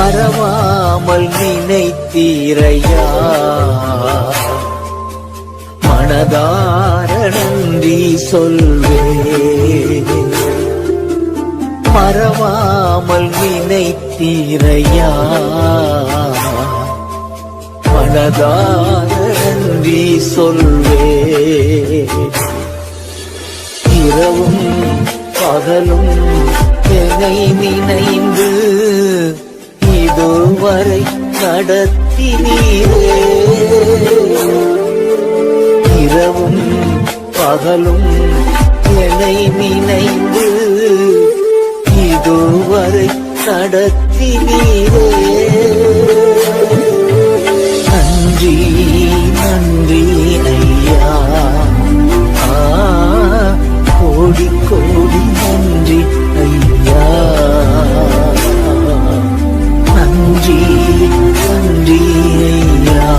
மறவாமல் நினைத்தீரையா, மனதார நன்றி சொல்வேன். மறவாமல் நினைத்தீரையா, மனதார நன்றி சொல்வேன். இரவும் பகலும் என்னை நினைந்து இதுவரை நடத்தினீரே. இரவும் பகலும் என்னை நினைந்து இதுவரை நடத்தினீரே. நன்றி நன்றி ஐயா, கோடி கோடி நன்றி ஐயா. நன்றி நன்றி ஐயா,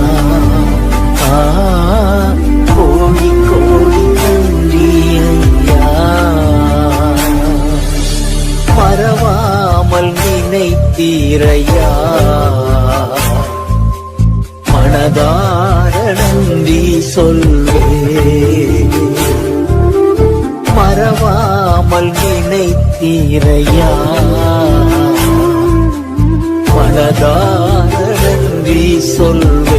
கோடி கோடி நன்றி ஐயா. மறவாமல் நினைத்தீரையா, மனதார நன்றி சொல்வேன். மறவாமல் நினைத்தீரையா, மனதார நன்றி சொல்வேன்.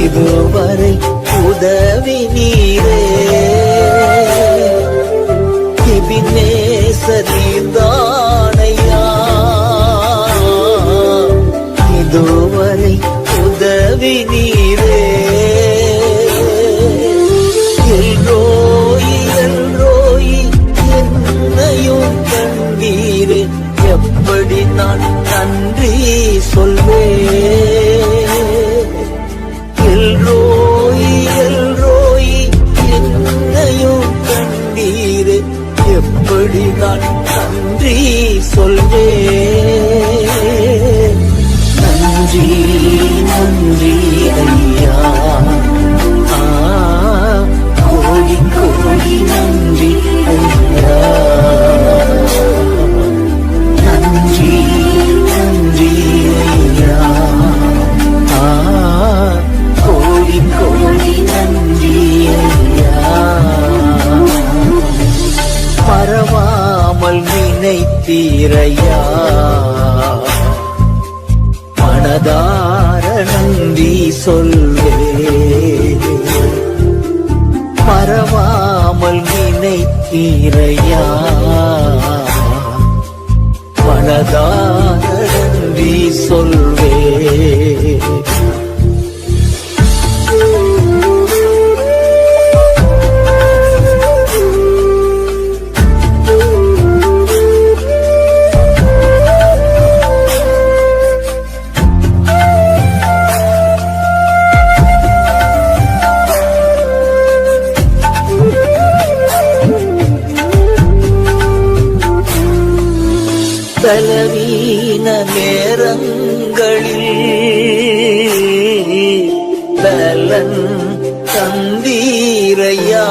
இதுவரை உதவி நீரே. எபினேசரீர்தானையா, இதுவரை உதவி நீரே. எல்ரோயி எல்ரோயி என்னையும் கண்டீரே. எப்படி நான் நன்றி சொல்வேன். எல்ரோயி எல்ரோயி என்னையும் கண்டீரே. எப்படி நான் நன்றி சொல்வேன். நன்றி நன்றி ஐயா, கோடி கோடி நன்றி ஐயா. நன்றி நன்றி ஐயா, கோடி கோடி நன்றி ஐயா. மறவாமல் நினைத்தீரையா, மனதார நன்றி சொல்வேன். மறவாமல் நினைத்தீரையா, மனதார நன்றி சொல்வேன். பலவீன நேரங்களில் பலன் தந்தீரையா.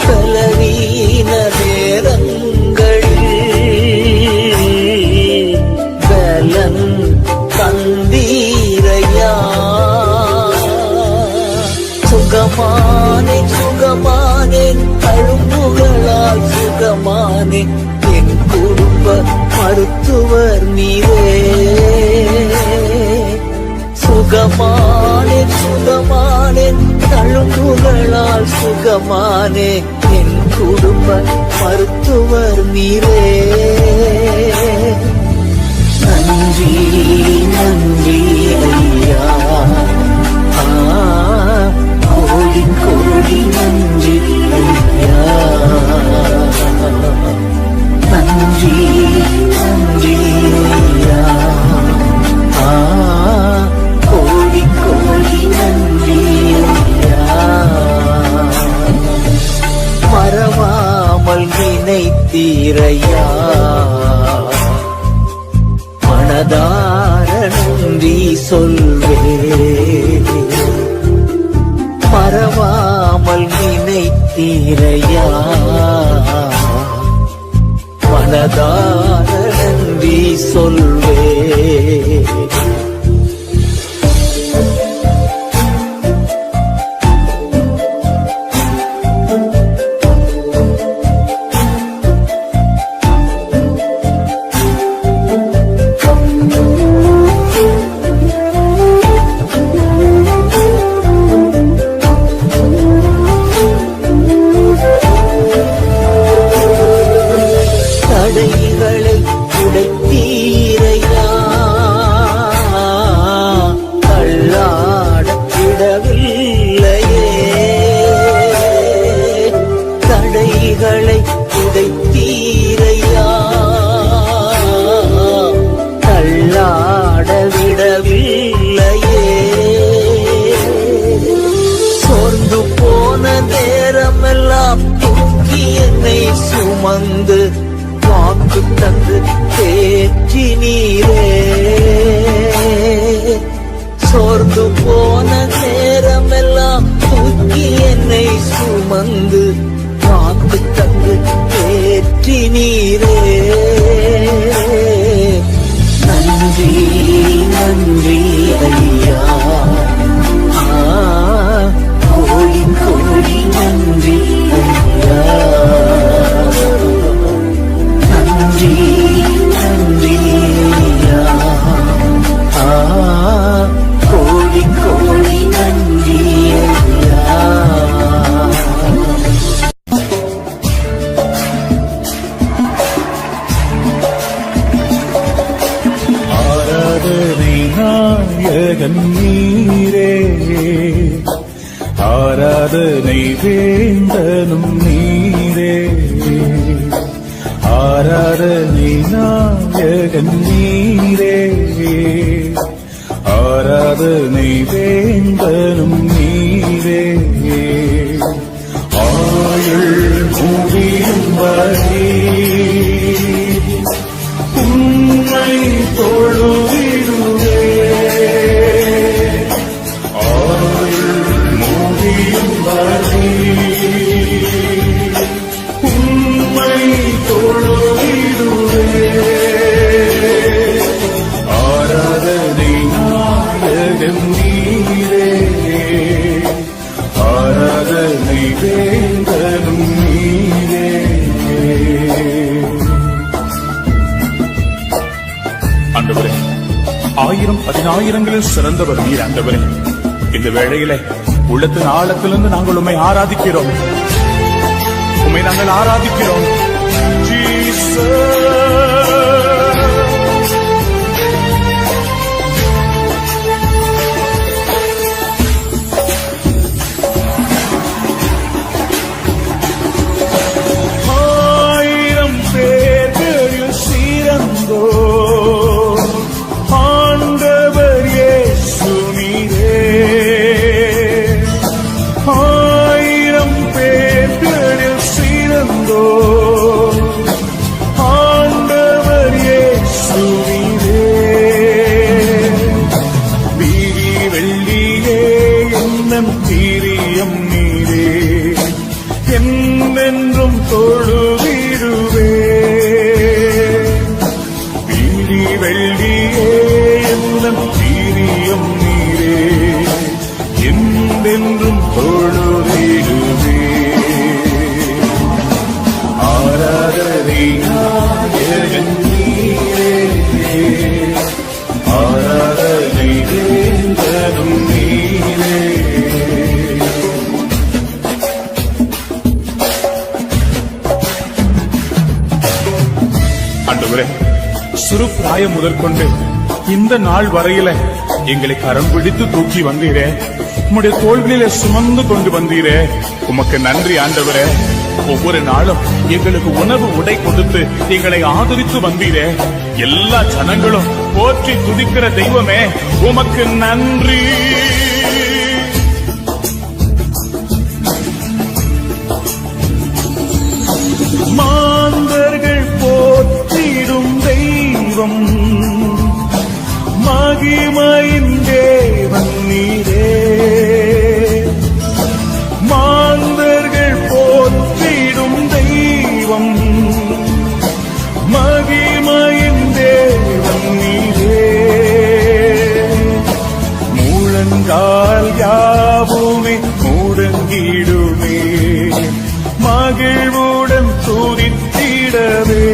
பலவீன நேரங்களில் பலன் தந்தீரையா. சுகமானே சுகமானே அழும்புகளால் சுகமானே. என் குடும்ப மருத்துவர் நீரே. சுகமானே சுகமானே அழும்புகளால் சுகமானே. என் குடும்ப மருத்துவர் நீரே. நன்றி நன்றி ஐயா, கோடி கோடி நன்றி ஐயா. நினைத்தீரையா மனதார நன்றி சொல்வே மறவாமல் நினைத்தீரையா மனதார நன்றி சொல்வே தடைகளை உடைத்தீரையா தள்ளாட விடவில்லையே தடைகளை உடைத்தீரையா தள்ளாட விடவில்லையே சோர்ந்து போன நேரமெல்லாம் தூக்கி என்னை சுமந்து வாக்கு தந்து தேற்றி நீரே சோர்ந்து போன நேரமெல்லாம் தூக்கி என்னை சுமந்து வாக்கு தந்து தேற்றி நீரே நன்றி நன்றி ஐயா கோடி கோடி நன்றி ஐயா நன்றி நன்றி ஐயா கோடி கோடி நன்றி ஐயா ஆராதனை நாயகன் நீரே ஆராதனை வேந்தனும் நீரே ஆராதனை நாயகன் நீரே ஆராதனை வேந்தனும் நீரே ஆயுள் முடியும் வரை உம்மை தொழுதிடுவே ஆயுள் முடியும் வரை உம்மை தொழுதிடுவே ஆராதனை நாயகன் நீரே ஆராதனை வேந்தனும் நீரே ஆண்டவரே 1000 சிறந்தவர் நீர் ஆண்டவரே இந்த வேளையிலே உள்ளத்தின் ஆழத்திலிருந்து நாங்கள் உம்மை ஆராதிக்கிறோம் உம்மை நாங்கள் ஆராதிக்கிறோம் ஜீசஸ் என்றும் தொழுதிடுவே வீதி வெள்ளியே என்னும் தீரியம் நீரே என்றென்றும் தொழுதிடுவே ஆராதனை நாயகன் நீரே ஆராதனை வேந்தனும் நீரே சிறு பிராயம் முதற்கொண்டு இந்த நாள் வரையில எங்களை கரம் பிடித்து தூக்கி வந்தீரே உம்முடைய தோள்களிலே சுமந்து கொண்டு வந்தீரே உமக்கு நன்றி ஆண்டவரே ஒவ்வொரு நாளும் எங்களுக்கு உணவு உடை கொடுத்து எங்களை ஆதரித்து வந்தீரே எல்லா ஜனங்களும் போற்றி துதிக்கிற தெய்வமே உமக்கு நன்றி மா தெய்வம் மகிமையின் தேவன் நீரே மாந்தர்கள் போற்றிடும் தெய்வம் மகிமையின் தேவன் நீரே முழங்கால் யாவுமே முடங்கிடுமே மகிழ்வுடன் துதித்திடவே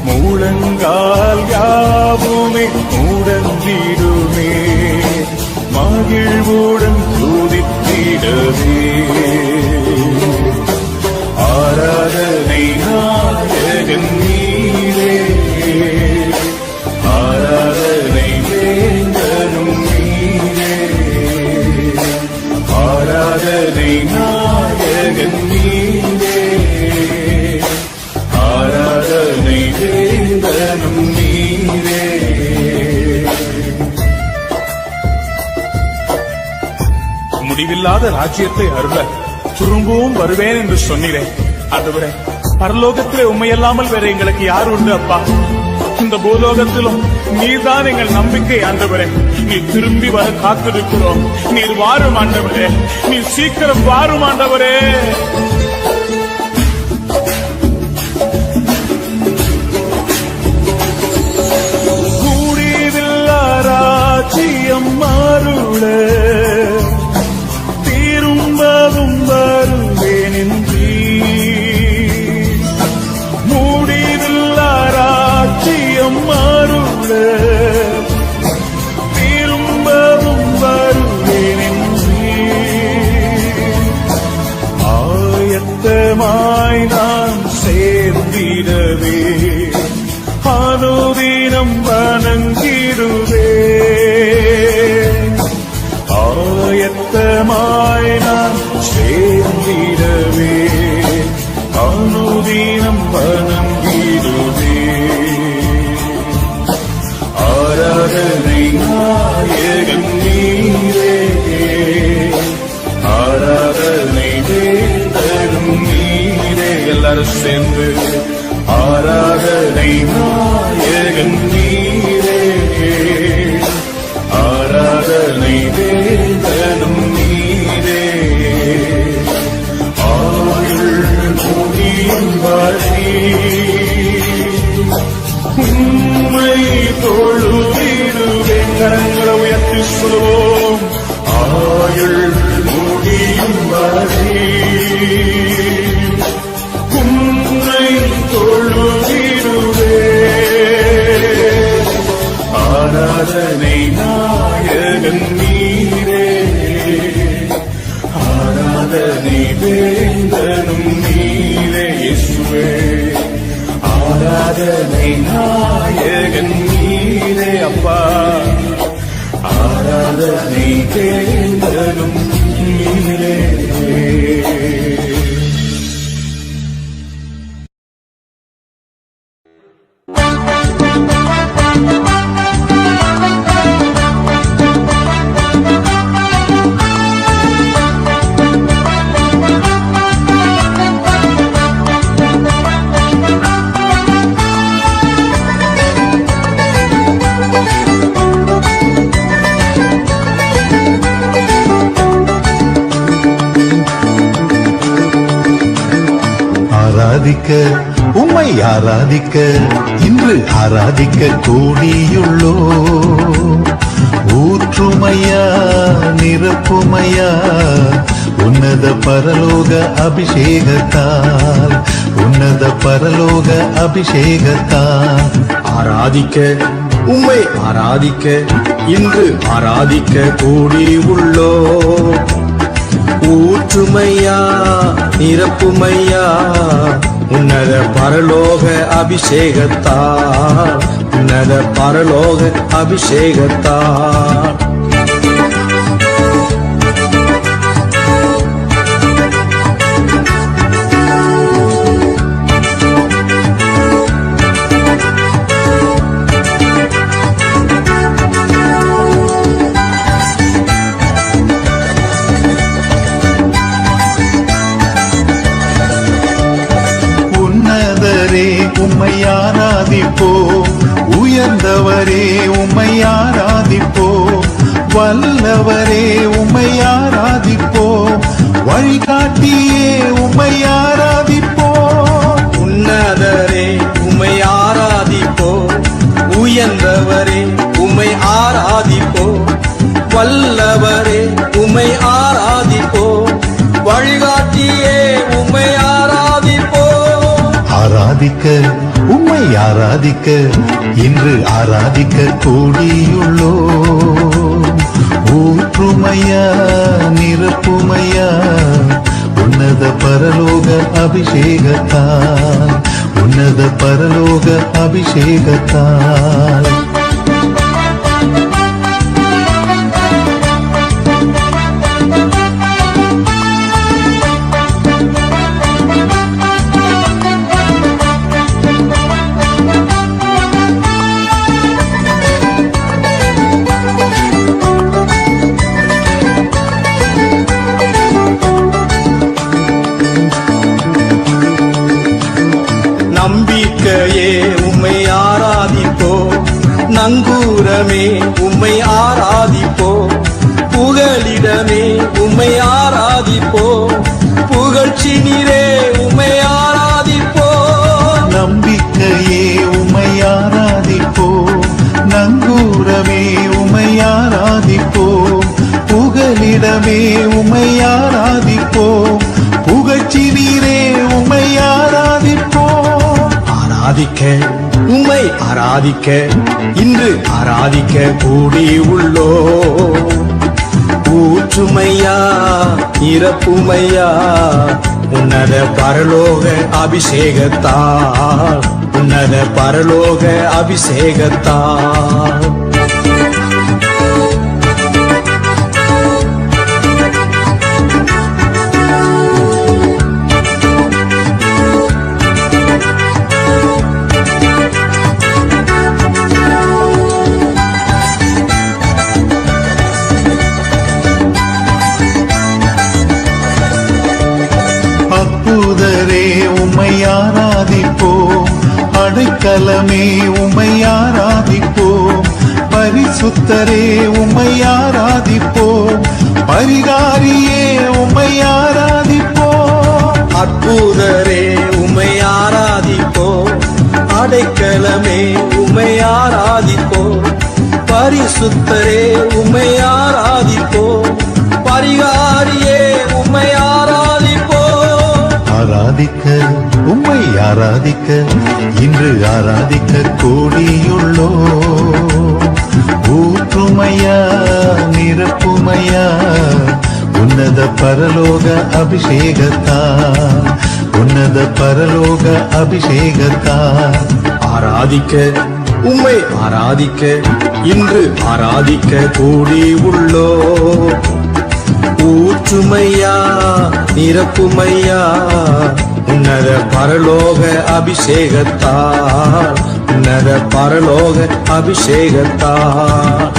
முழங்கால் யாவுமே முடங்கிடுமே மகிழ்வுடன் துதித்திடவே ஆராதனை நாயகன் நீரே ஆராதனை வேந்தனும் நீரே ஆராதனை நாயகன் நீரே ஆராதனை வேந்தனும் நீரே முடிவில்லாத ராஜ்யத்தை அருள திரும்பவும் வருவேன் என்று சொன்னீரே ஆண்டவரே பரலோகத்திலே உண்மையல்லாமல் வேற எங்களுக்கு யார் உண்டு அப்பா இந்த பூலோகத்திலும் நீர்தான் எங்கள் நம்பிக்கை ஆண்டவரே நீர் திரும்பி வர காத்திருக்கிறோம் நீர் வாரும் ஆண்டவரே நீர் சீக்கிரம் வாரும் ஆண்டவரே கூடிவில்லா ராஜ்யம் அருள திரும்பவும் வருவேன் என்று முடிவில்லா ராஜ்யம் அருள திரும்பவும் வருவேன் என்று ஆயத்தமாய் நான் சேர்ந்திடவே அனுதினம் வணங்கிடுவே ஆயத்தமாய் நான் சேர்ந்திடவே அனுதினம் வணங்கிடுவே ஆராதனை நாயகன் நீரே ஆராதனை வேந்தனும் நீரே எல்லாரும் சேர்ந்து ஆராதனை நாயகன் நீரே ஆராதனை வேந்தனும் நீரே ஆயுள் முடியும் வரை உம்மை தொழுதிடுவேன் கரங்களை உயர்த்தி சொல்லுவோம் ஆயுள் முடியும் வரை உம்மை தொழுதிடுவே ஆராதனை நாயகன் நீரே ஆராதனை வேந்தனும் நீரே இயேசுவே ஆராதனை நாயகன் நீரே அப்பா ஆராதனை வேந்தனும் நீரே ஆராதிக்க உம்மை ஆராதிக்க இன்று ஆராதிக்க கூடியுள்ளோ ஊற்றுமையா நிரப்புமையா உன்னத பரலோக அபிஷேகத்தால் உன்னத பரலோக அபிஷேகத்தால் ஆராதிக்க உம்மை ஆராதிக்க இன்று ஆராதிக்க கூடியுள்ளோ ஊற்றுமையா நிரப்புமையா உன்னத பரலோக அபிஷேகத்தால் உன்னத பரலோக அபிஷேகத்தால் உம்மை ஆராதிப்போம் உயர்ந்தவரே உம்மை ஆராதிப்போம் வல்லவரே உம்மை ஆராதிப்போம் வழிகாட்டியே உம்மை ஆராதிப்போம் உன்னதரே உம்மை ஆராதிப்போம் உயர்ந்தவரே உம்மை ஆராதிப்போம் வல்லவரே உம்மை ஆராதிப்போம் வழிகாட்டியே உம்மை ஆராதிப்போம் ஆராதிக்க உம்மை ஆராதிக்க இன்று ஆராதிக்க கூடியுள்ளோ ஊற்றுமையா நிரப்புமையா உன்னத பரலோக அபிஷேகத்தால் உன்னத பரலோக அபிஷேகத்தால் நம்பிக்கையே உம்மை ஆராதிப்போம் நங்கூரமே உம்மை ஆராதிப்போம் புகலிடமே உம்மை ஆராதிப்போம் புகழ்ச்சி நீரே உம்மை ஆராதிப்போம் நம்பிக்கையே உம்மை ஆராதிப்போம் நங்கூரமே உம்மை ஆராதிப்போம் புகலிடமே உம்மை ஆராதிப்போம் புகழ்ச்சி நீரே உம்மை ஆராதிப்போம் ஆராதிக்க உம்மை ஆராதிக்க இன்று ஆராதிக்க கூடி உள்ளோ ஊற்றுமையா இறப்புமையா உன்னத பரலோக அபிஷேகத்தால் உன்னத பரலோக அபிஷேகத்தால் அற்புதரே உம்மை ஆராதிப்போம் அடைக்கலமே உம்மை ஆராதிப்போம் பரிசுத்தரே உம்மை ஆராதிப்போம் பரிகாரியே உம்மை ஆராதிப்போம் அற்புதரே உம்மை ஆராதிப்போம் அடைக்கலமே உம்மை ஆராதிப்போம் பரிசுத்தரே உம்மை ஆராதிப்போம் பரிகாரியே உம்மை ஆராதிப்போம் ஆராதிக்க உம்மை ஆராதிக்க இன்று ஆராதிக்க கூடியுள்ளோ ஊற்றுமையா நிரப்புமையா உன்னத பரலோக அபிஷேகத்தால் உன்னத பரலோக அபிஷேகத்தால் ஆராதிக்க உம்மை ஆராதிக்க இன்று ஆராதிக்க கூடி உள்ளோ ஊற்றுமையா நிரப்புமையா உன்னத பரலோக அபிஷேகத்தால் உன்னத பரலோக அபிஷேகத்தால்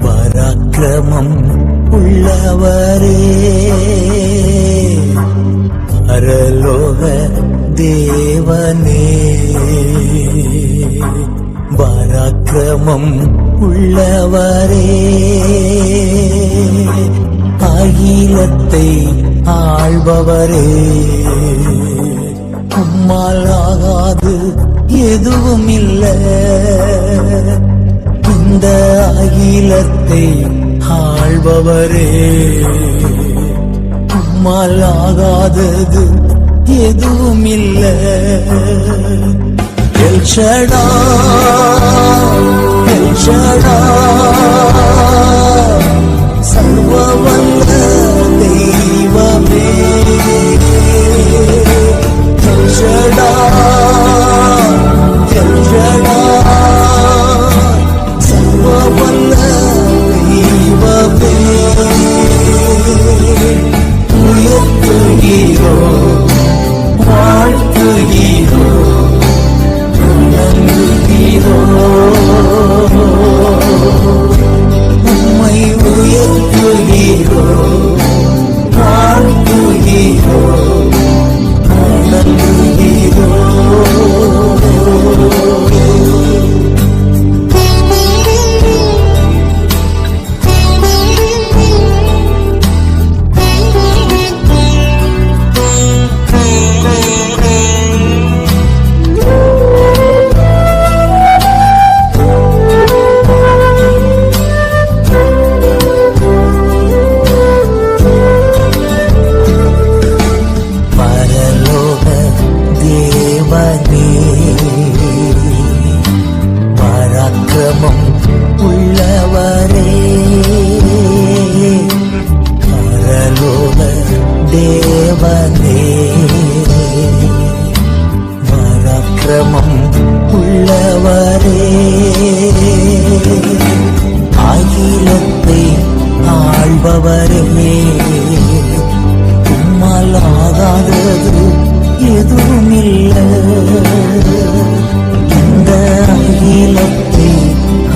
பராக்கிரமம் உள்ளவரே பரலோக தேவனே பராக்கிரமம் உள்ளவரே அகிலத்தை ஆள்பவரே உம்மால் ஆகாது எதுவும் இல்லை இந்த அகிலத்தை ஆள்பவரே உம்மால் ஆகாதது எதுவும் இல்ல. எல் ஷடாய், எல் ஷடாய், சர்வ வல்ல தெய்வமே. எல் ஷடாய், எல் ஷடாய், சர்வ வல்ல தெய்வமே. உயர்த்துகிறோம், வாழ்த்துகிறோம், வணங்குகிறோம். உம்மை உயர்த்துகிறோம், வாழ்த்துகிறோம், வணங்குகிறோம். பரலோக தேவனே, பராக்கிரமம் உள்ளவரே. பரலோக தேவனே, பராக்கிரமம் உள்ளவரே. அகிலத்தை ஆள்பவரே, உம்மால் ஆகாதது எதுவும் இல்ல. இந்த அகிலத்தை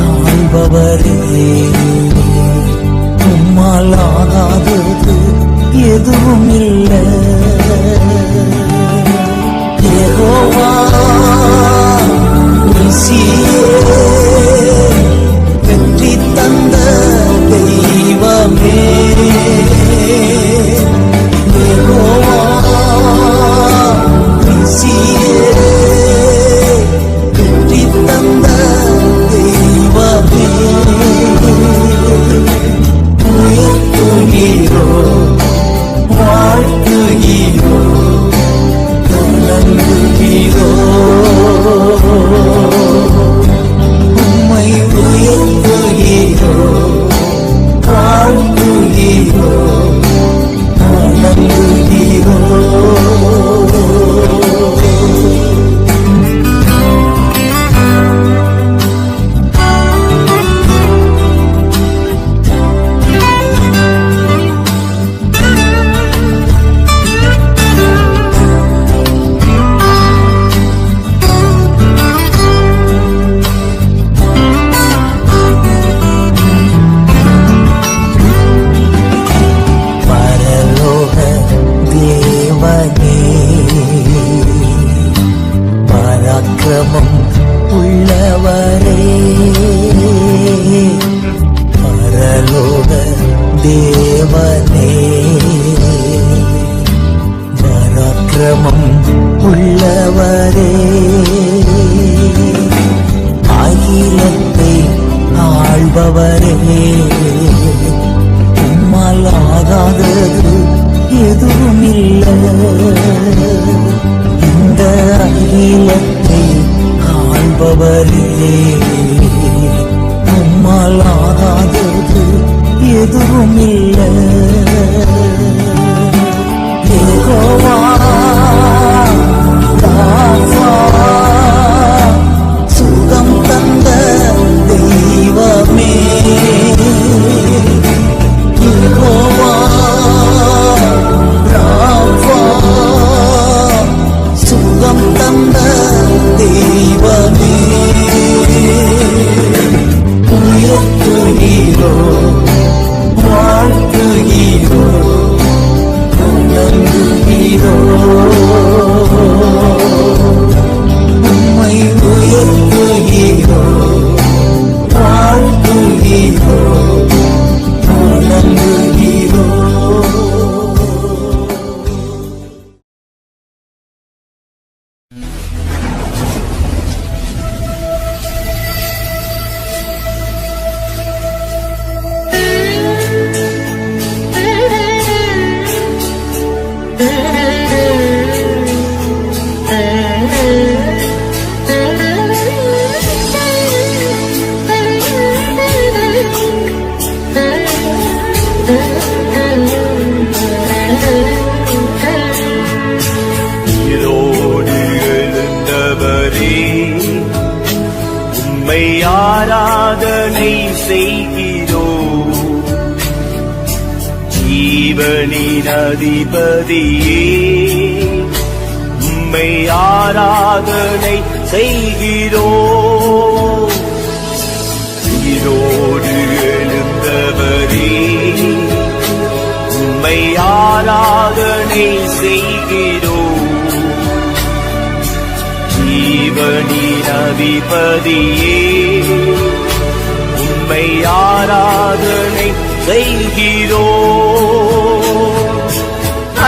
ஆள்பவரே, உம்மால் ஆகாதது எதுவும் இல்ல. யெகோவா நீசியே, வெற்றி தந்த தெய்வமே. யெகோவா நீசியே, வெற்றி தந்த தெய்வமே. உயர்த்துகிறோம், வாழ்த்துகிறோம், வணங்குகிறோம். உம்மை உயர்த்துகிறோம், வாழ்த்துகிறோம், வணங்குகிறோம். பரலோக தேவனே, பராக்கிரமம் உள்ளவரே. பரலோக தேவனே, பராக்கிரமம் உள்ளவரே. அகிலத்தை ஆள்பவரே, உம்மால் ஆகாதது எதுவும் இல்ல. இந்த அகிலத்தை ஆள்பவரே, உம்மால் ஆகாதது எதுவும் இல்ல. யெகோவா ராஃபா, சுகம் தந்த தெய்வமே. யெகோவா ராஃபா, சுகம் தந்த தெய்வமே. உயர்த்துகிறோம், வாழ்த்துகிறோம், வணங்குகிறோம். உம்மை உயர்த்துகிறோம், வாழ்த்துகிறோம், வணங்குகிறோம். உம்மை ஆராதனை செய்கிறோம். ஜீவனின் அதிபதியே உம்மை ஆராதனை செய்கிறோம். உயிரோடு எழுந்தவரே உம்மை ஆராதனை செய்கிறோம். ஜீவனின் அதிபதியே உம்மை ஆராதனை செய்கிறோம்.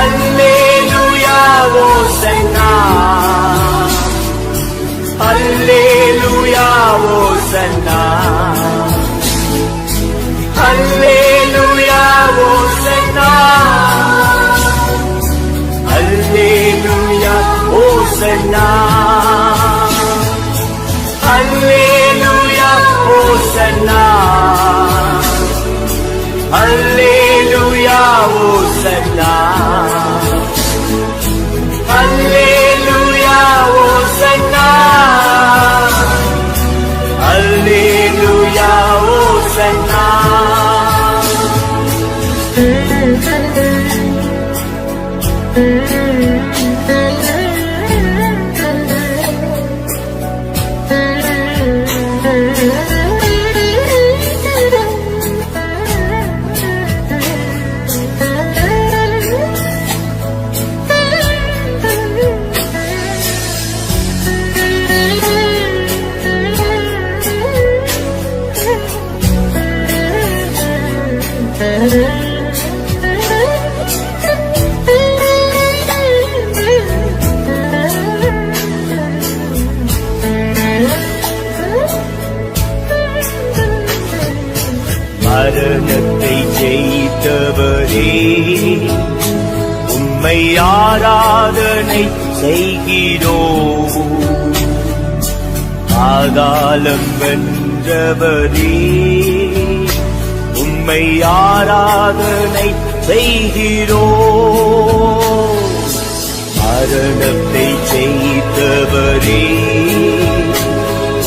அல்லேலூயா ஓசன்னா, அல்லேலூயா ஓசன்னா, அல்லேலூயா ஓசன்னா, அல்லேலூயா ஓசன்னா, அல்லேலூயா ஓசன்னா, அல்லேலூயா ஓசன்னா, அல்லேலூயா ஓசன்னா, அல்லேலூயா ஓசன்னா. மரணத்தை ஜெயித்தவரே உம்மை ஆராதனை செய்கிறோம். பாதாளம் வென்றவரே உம்மை ஆராதனை செய்கிறோம். மரணத்தை ஜெயித்தவரே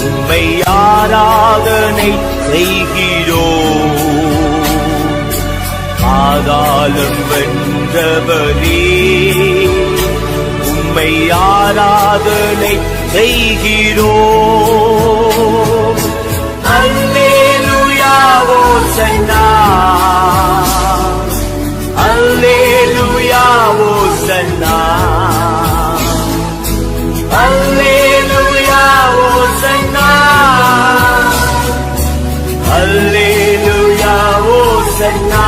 உம்மை ஆராதனை செய்கிறோம். பாதாளம் வென்றவரே உம்மை ஆராதனை செய்கிறோம். அல்லேலூயா ஓசன்னா, அல்லேலூயா ஓசன்னா, அல்லேலூயா ஓசன்னா, அல்லேலூயா ஓசன்னா,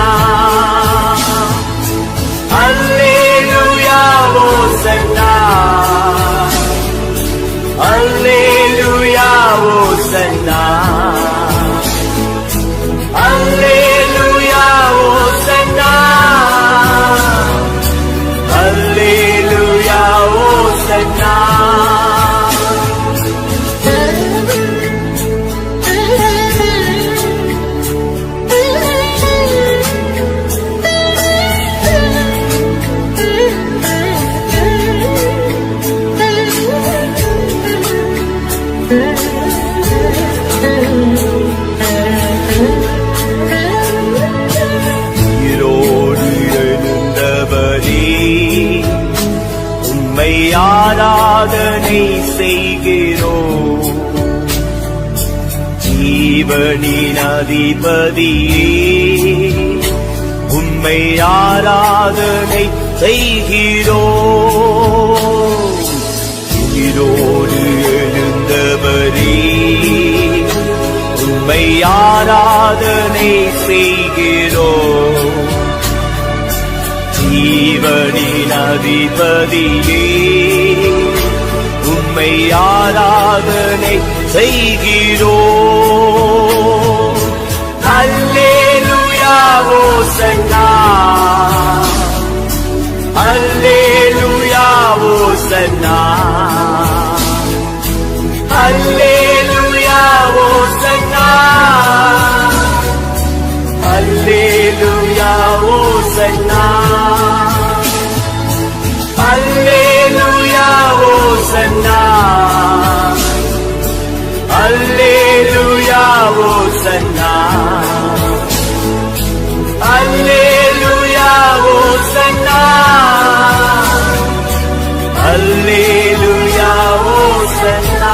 அல்லேலூயா ஓசன்னா, அல்லேலூயா ஓசன்னா, அல்லேலூயா ஓசன்னா, அல்லேலூயா ஓசன்னா. உயிரோடு எழுந்தவரே உம்மை ஆராதனை செய்கிறோம். ஜீவனின் அதிபதியே உம்மை ஆராதனை செய்கிறோம். உயிரோடு எழுந்தவரே உம்மை ஆராதனை செய்கிறோம். ஜீவனின் அதிபதியே உம்மை ஆராதனை செய்கிறோம். அல்லேலூயா ஓசன்னா, அல்லேலூயா ஓசன்னா, அல்லேலூயா ஓசன்னா, அல்லேலூயா ஓசன்னா, அல்லேலூயா ஓசன்னா, அல்லேலூயா Hosanna. Alleluia, Hosanna. Alleluia, Hosanna.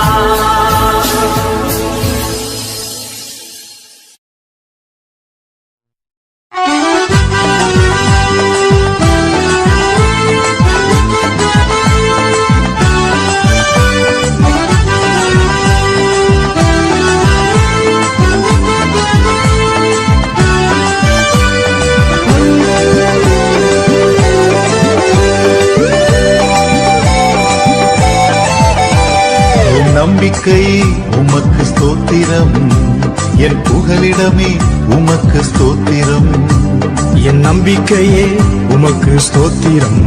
நம்பிக்கை உமக்கு ஸ்தோத்திரம், என் புகலிடமே உமக்கு ஸ்தோத்திரம். என் நம்பிக்கையே உமக்கு ஸ்தோத்திரம்,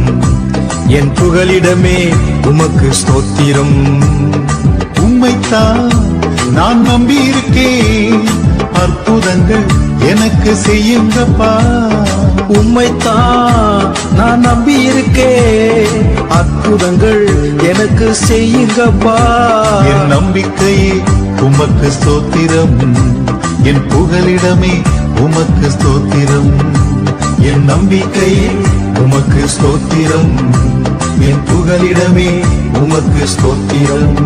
என் புகலிடமே உமக்கு ஸ்தோத்திரம். உம்மைத்தான் நான் நம்பி இருக்கேன், அற்புதங்கள் எனக்கு செய்யுங்கப்பா. உம்மைத்தான் நான் நம்பி இருக்கேன், அற்புதங்கள் எனக்கு செய்யுங்கப்பா. என் நம்பிக்கையே உமக்கு ஸ்தோத்திரம், என் புகலிடமே உமக்கு ஸ்தோத்திரம். என் நம்பிக்கையே உமக்கு ஸ்தோத்திரம், என் புகலிடமே உமக்கு ஸ்தோத்திரம்.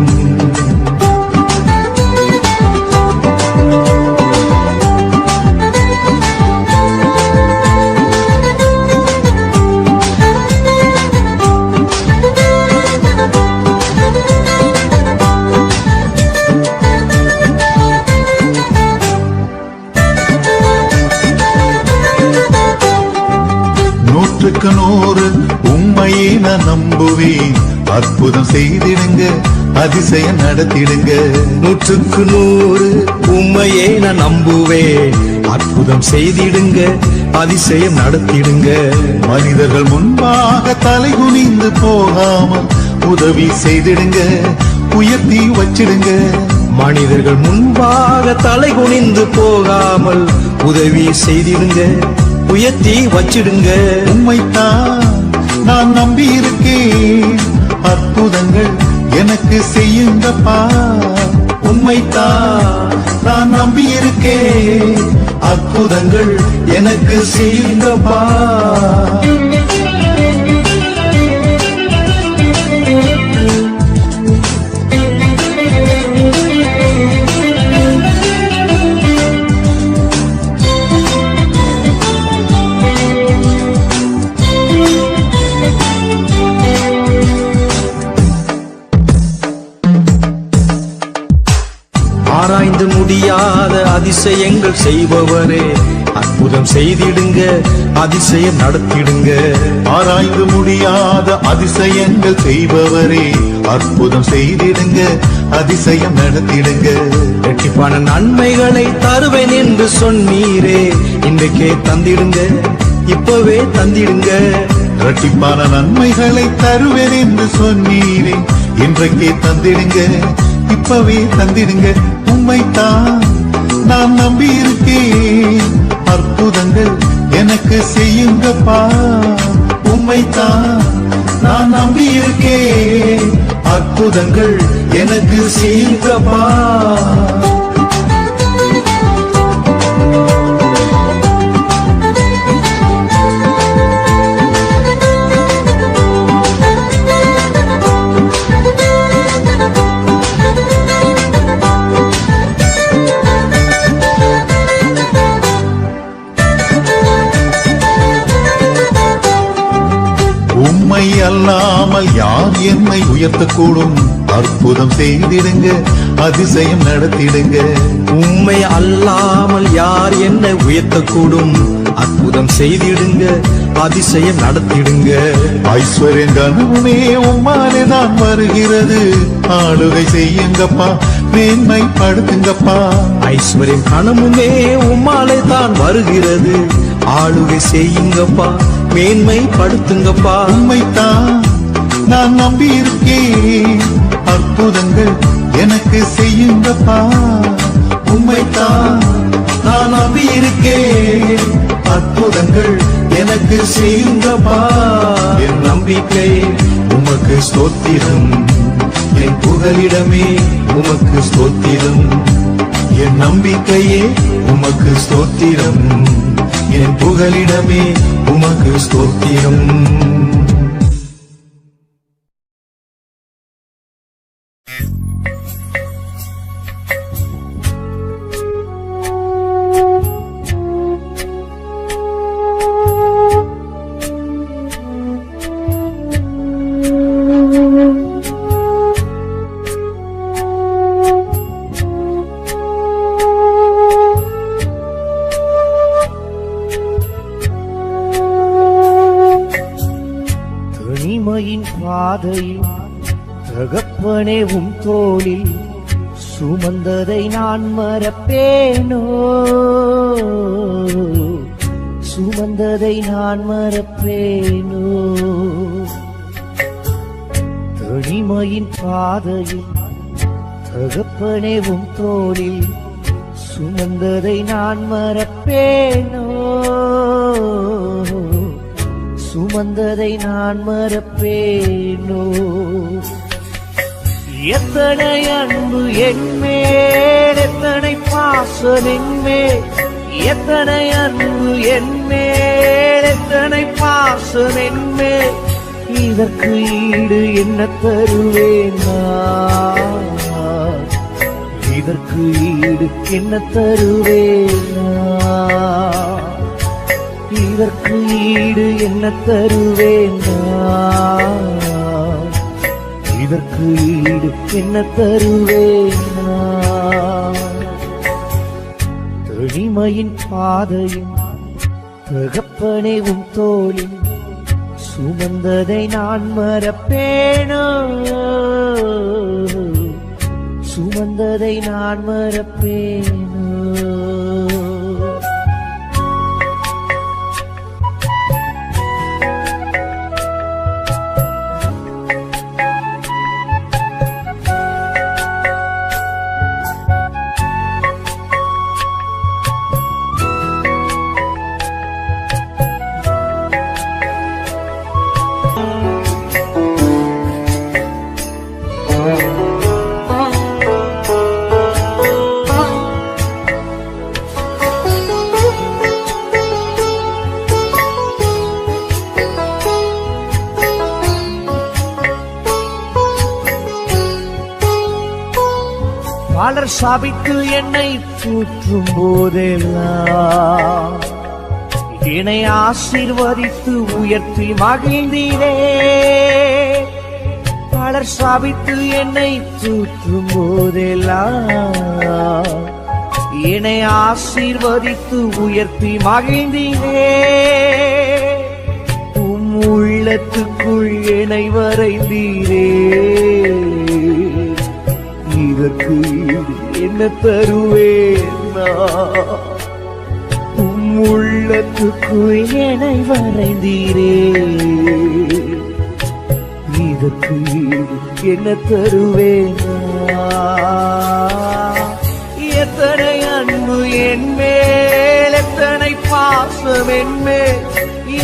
நூற்றுக்கு நூறு உம்மையே நான் நம்புவேன், அற்புதம் செய்திடுங்க, அதிசயம் நடத்திடுங்க. நூற்றுக்கு நூறு உம்மையே நான் நம்புவேன், அற்புதம் செய்திடுங்க, அதிசயம் நடத்திடுங்க. மனிதர்கள் முன்பாக தலை குனிந்து போகாமல் உதவி செய்திடுங்க, உயர்த்தி வச்சிடுங்க. மனிதர்கள் முன்பாக தலை குனிந்து போகாமல் உதவி செய்திடுங்க, உயர்த்தி வச்சிடுங்க. உம்மைத்தான் நான் நம்பி இருக்கேன், அற்புதங்கள் எனக்கு செய்யுங்கப்பா. உம்மைத்தான் நான் நம்பி இருக்கேன், அற்புதங்கள் எனக்கு செய்யுங்கப்பா. ஆராய்ந்து முடியாத அதிசயங்கள் செய்பவரே, அற்புதம் செய்திடுங்க, அதிசயம் நடத்திடுங்க. ஆராய்ந்து முடியாத அதிசயங்கள் செய்பவரே, அற்புதம் செய்திடுங்க, அதிசயம் நடத்திடுங்க. இரட்டிப்பான நன்மைகளை தருவேன் என்று சொன்னீரே, இன்றைக்கே தந்திடுங்க, இப்பவே தந்திடுங்க. இரட்டிப்பான நன்மைகளை தருவேன் என்று சொன்னீரே, இன்றைக்கே தந்திடுங்க, இப்பவே தந்திடுங்க. உம்மைத்தான் நான் நம்பி இருக்கேன், அற்புதங்கள் எனக்கு செய்யுங்கப்பா. உம்மைத்தான் நான் நம்பி இருக்கேன், அற்புதங்கள் எனக்கு செய்யுங்கப்பா. உம்மை அல்லாமல் யார் என்னை உயர்த்தக்கூடும், அற்புதம் செய்திடுங்க, அதிசயம் நடத்திடுங்க. உம்மை அல்லாமல் யார் என்னை உயர்த்தக்கூடும், அற்புதம் செய்திடுங்க, அதிசயம் நடத்திடுங்க. ஐஸ்வர்யம் கனவுமே உம்மாலே தான் வருகிறது, ஆளுகை செய்யுங்கப்பா, மேன்மைப்படுத்துங்கப்பா. ஐஸ்வர்யம் கனமுமே உம்மாலே தான் வருகிறது, ஆளுகை செய்யுங்கப்பா, மேன்மைப்படுத்துங்கப்பா. உம்மைத்தான் நான் நம்பி இருக்கேன், அற்புதங்கள் எனக்கு செய்யுங்கப்பா. உம்மைத்தான் நான் நம்பி இருக்கேன், அற்புதங்கள் எனக்கு செய்யுங்கப்பா. என் நம்பிக்கை உமக்கு ஸ்தோத்திரம், என் புகலிடமே உமக்கு ஸ்தோத்திரம். என் நம்பிக்கையே உமக்கு ஸ்தோத்திரம், என் புகலிடமே உமக்கு ஸ்தோத்திரம். தனிமையின் பாதையில் தகப்பனே உம் தோளில் சுமந்ததை நான் மறப்பேனோ, சுமந்ததை நான் மறப்பேனோ. தனிமையின் பாதையில் தகப்பனே உம் தோளில் சுமந்ததை நான் மறப்பேனோ, சுமந்ததை நான் மறப்பேனோ. எத்தனை அன்பு என்மேல், எத்தனை பாசம் என்மேல், எத்தனை அன்பு என்மேல், எத்தனை பாசம் என்மேல். இதற்கு ஈடு என்ன தருவேன் நான், இதற்கு ஈடு என்ன தருவேன் நான், இதற்கு ஈடு என்ன தருவேன் நான், இதற்கு ஈடு என்ன தருவேன் நான். தனிமையின் பாதையும் தகப்பனே உம் தோளில் சுமந்ததை நான் மறப்பேனோ, சுமந்ததை நான் மறப்பேனோ. பலர் சாபித்து என்னை தூற்றும் போதெல்லாம் என்னை ஆசீர்வதித்து உயர்த்தி மகிழ்ந்தீரே. பலர் சாபித்து என்னை தூற்றும் போதெல்லாம் என்னை ஆசீர்வதித்து உயர்த்தி மகிழ்ந்தீரே. உம் உள்ளத்துக்குள் என்னை வரைந்தீரே. இதற்கு என்ன தருவேன் நான், உம் உள்ளத்துக்குள் என்னை வரைந்தீரே. இதற்கு என்ன தருவேன் நான். எத்தனை அன்பு என்மேல், எத்தனை பாசம் என்மேல்,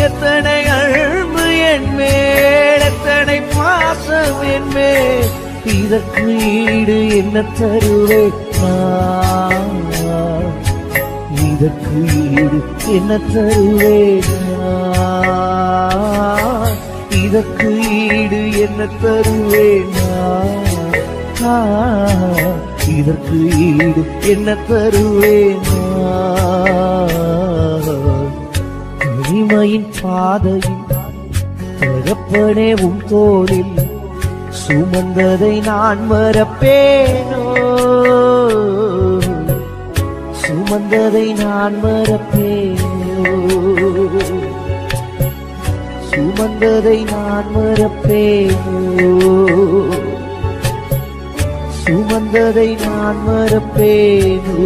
எத்தனை அன்பு என்மேல், எத்தனை பாசம் என்மேல். இதற்கு ஈடு என்ன தருவேன் நான், இதற்கு ஈடு என்ன தருவேன் நான், இதற்கு ஈடு என்ன தருவேன் நான், இதற்கு ஈடு என்ன தருவேன் நான். தனிமையின் பாதையில் தகப்பனே உம் தோளில் சுமந்ததை நான் மறப்பேனோ, சுமந்ததை நான் மறப்பேனோ, சுமந்ததை நான் மறப்பேனோ, சுமந்ததை நான் மறப்பேனோ,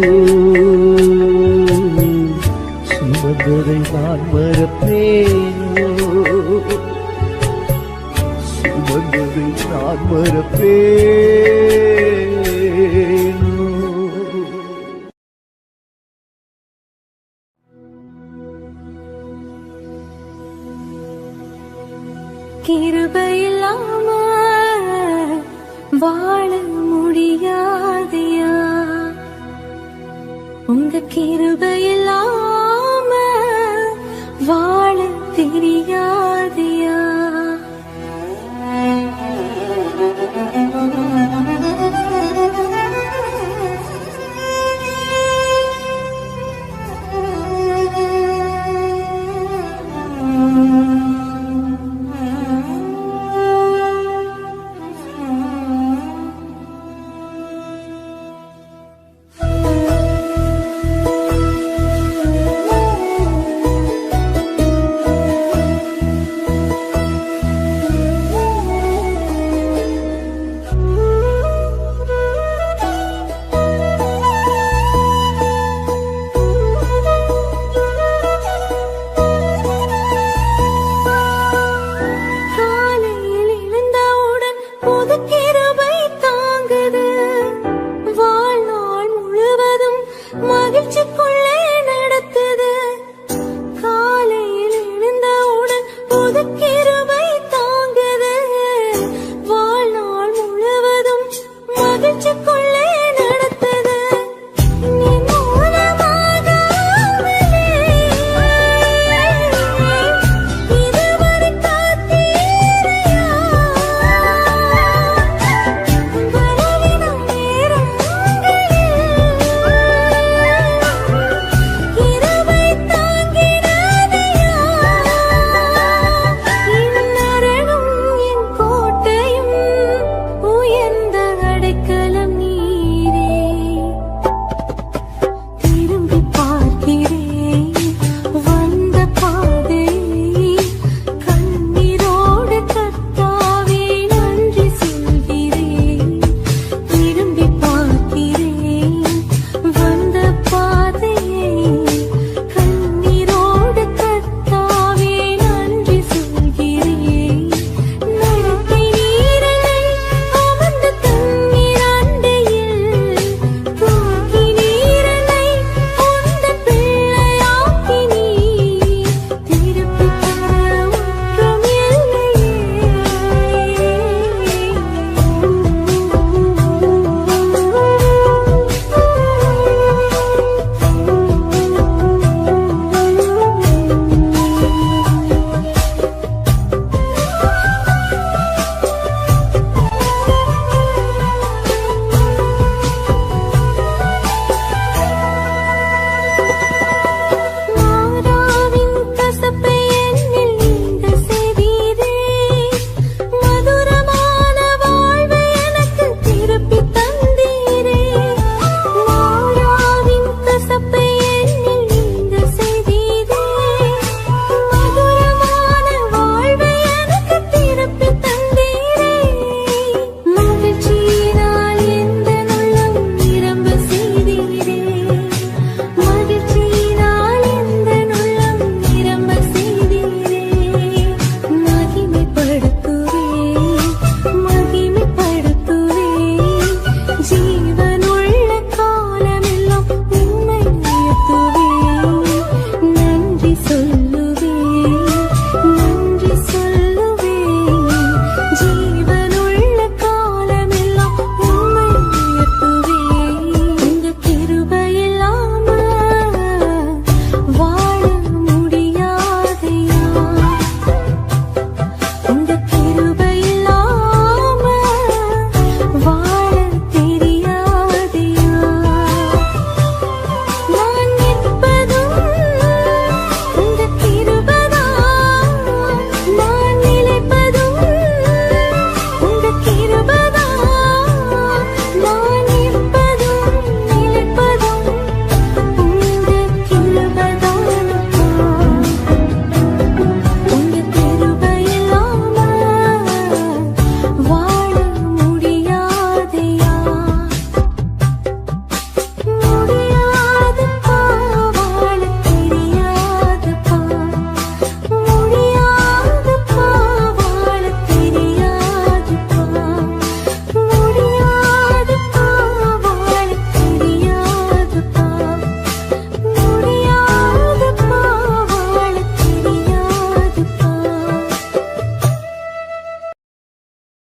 சுமந்ததை நான் மறப்பேனோ, சுமந்ததை நான் மறப்பேன்.